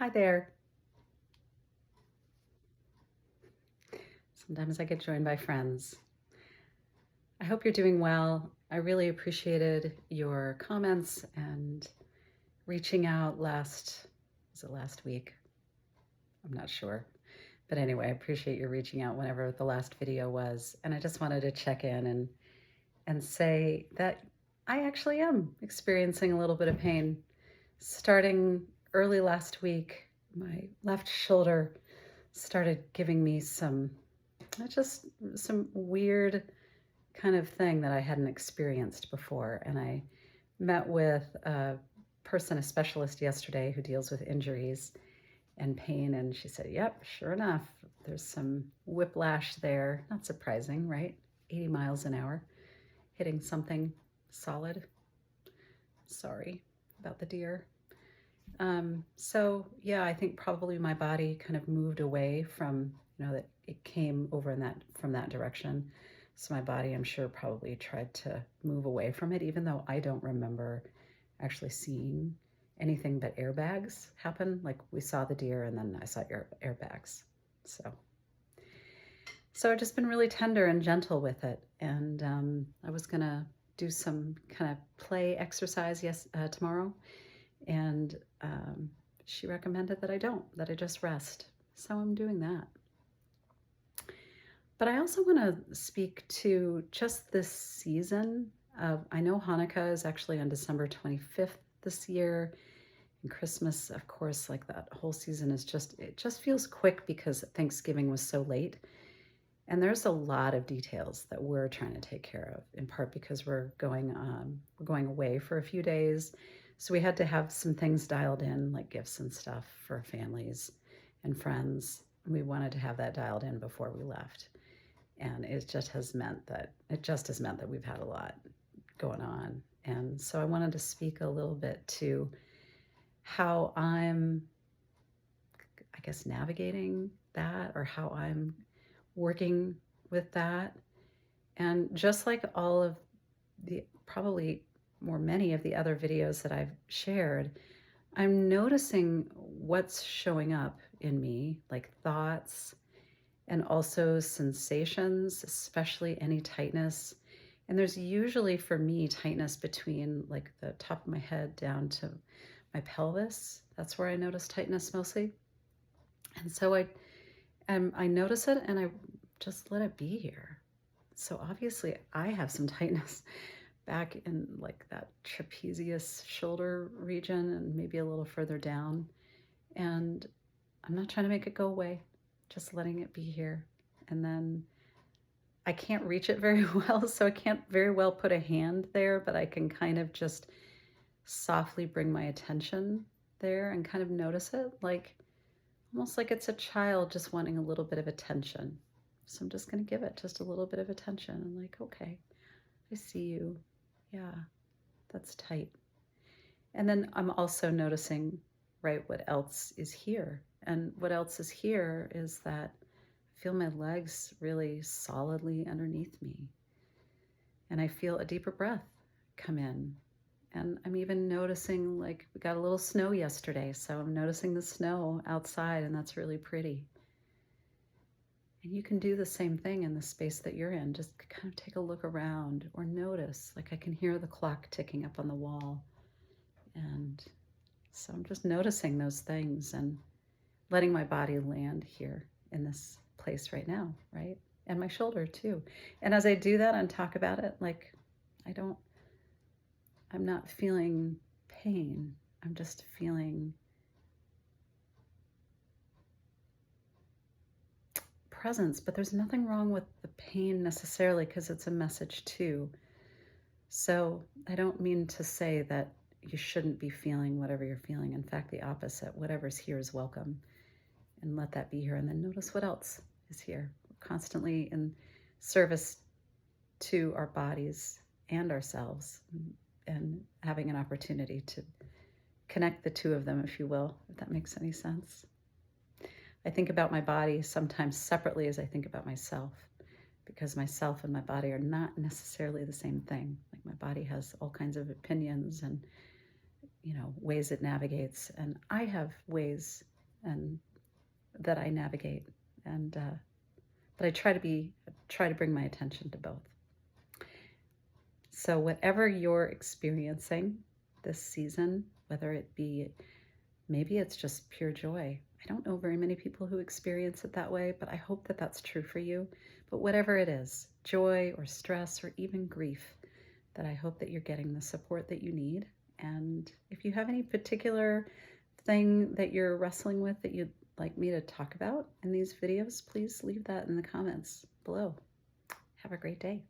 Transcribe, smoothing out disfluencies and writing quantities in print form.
Hi there. Sometimes I get joined by friends. I hope you're doing well. I really appreciated your comments and reaching out was it last week? I'm not sure. But anyway, I appreciate your reaching out whenever the last video was. And I just wanted to check in and say that I actually am experiencing a little bit of pain. Starting early last week, my left shoulder started giving me just some weird kind of thing that I hadn't experienced before. And I met with a specialist yesterday who deals with injuries and pain. And she said, yep, sure enough, there's some whiplash there. Not surprising, right? 80 miles an hour, hitting something solid. Sorry about the deer. So yeah, I think probably my body kind of moved away from, that it came over from that direction. So my body, I'm sure, probably tried to move away from it, even though I don't remember actually seeing anything but airbags happen. Like we saw the deer and then I saw airbags. So I've just been really tender and gentle with it. And I was gonna do some kind of play exercise tomorrow. And she recommended that I just rest. So I'm doing that. But I also want to speak to just this season of, I know Hanukkah is actually on December 25th this year. And Christmas, of course, like that whole season it just feels quick because Thanksgiving was so late. And there's a lot of details that we're trying to take care of, in part because we're going away for a few days. So we had to have some things dialed in, like gifts and stuff for families and friends. We wanted to have that dialed in before we left. And it just has meant that we've had a lot going on. And so I wanted to speak a little bit to how I'm, I guess, navigating that, or how I'm working with that. And just like all of probably many of the other videos that I've shared, I'm noticing what's showing up in me, like thoughts and also sensations, especially any tightness. And there's usually for me tightness between like the top of my head down to my pelvis. That's where I notice tightness mostly. And so I notice it and I just let it be here. So obviously I have some tightness back in like that trapezius shoulder region and maybe a little further down. And I'm not trying to make it go away, just letting it be here. And then I can't reach it very well, so I can't very well put a hand there, but I can kind of just softly bring my attention there and kind of notice it, like almost like it's a child just wanting a little bit of attention. So I'm just going to give it just a little bit of attention. I'm like, okay, I see you. Yeah, that's tight. And then I'm also noticing, right, what else is here. And what else is here is that I feel my legs really solidly underneath me. And I feel a deeper breath come in. And I'm even noticing, like, we got a little snow yesterday, so I'm noticing the snow outside, and that's really pretty. And you can do the same thing in the space that you're in. Just kind of take a look around or notice, like I can hear the clock ticking up on the wall. And so I'm just noticing those things and letting my body land here in this place right now, right? And my shoulder too. And as I do that and talk about it, like I'm not feeling pain. I'm just feeling presence, but there's nothing wrong with the pain necessarily because it's a message too. So I don't mean to say that you shouldn't be feeling whatever you're feeling. In fact, the opposite. Whatever's here is welcome. And let that be here. And then notice what else is here. We're constantly in service to our bodies and ourselves, and having an opportunity to connect the two of them, if you will, if that makes any sense. I think about my body sometimes separately as I think about myself, because myself and my body are not necessarily the same thing. Like my body has all kinds of opinions and, ways it navigates. And I have ways and that I navigate. And but I try to bring my attention to both. So whatever you're experiencing this season, whether it be, maybe it's just pure joy. I don't know very many people who experience it that way, but I hope that that's true for you. But whatever it is, joy or stress or even grief, that I hope that you're getting the support that you need. And if you have any particular thing that you're wrestling with that you'd like me to talk about in these videos, please leave that in the comments below. Have a great day.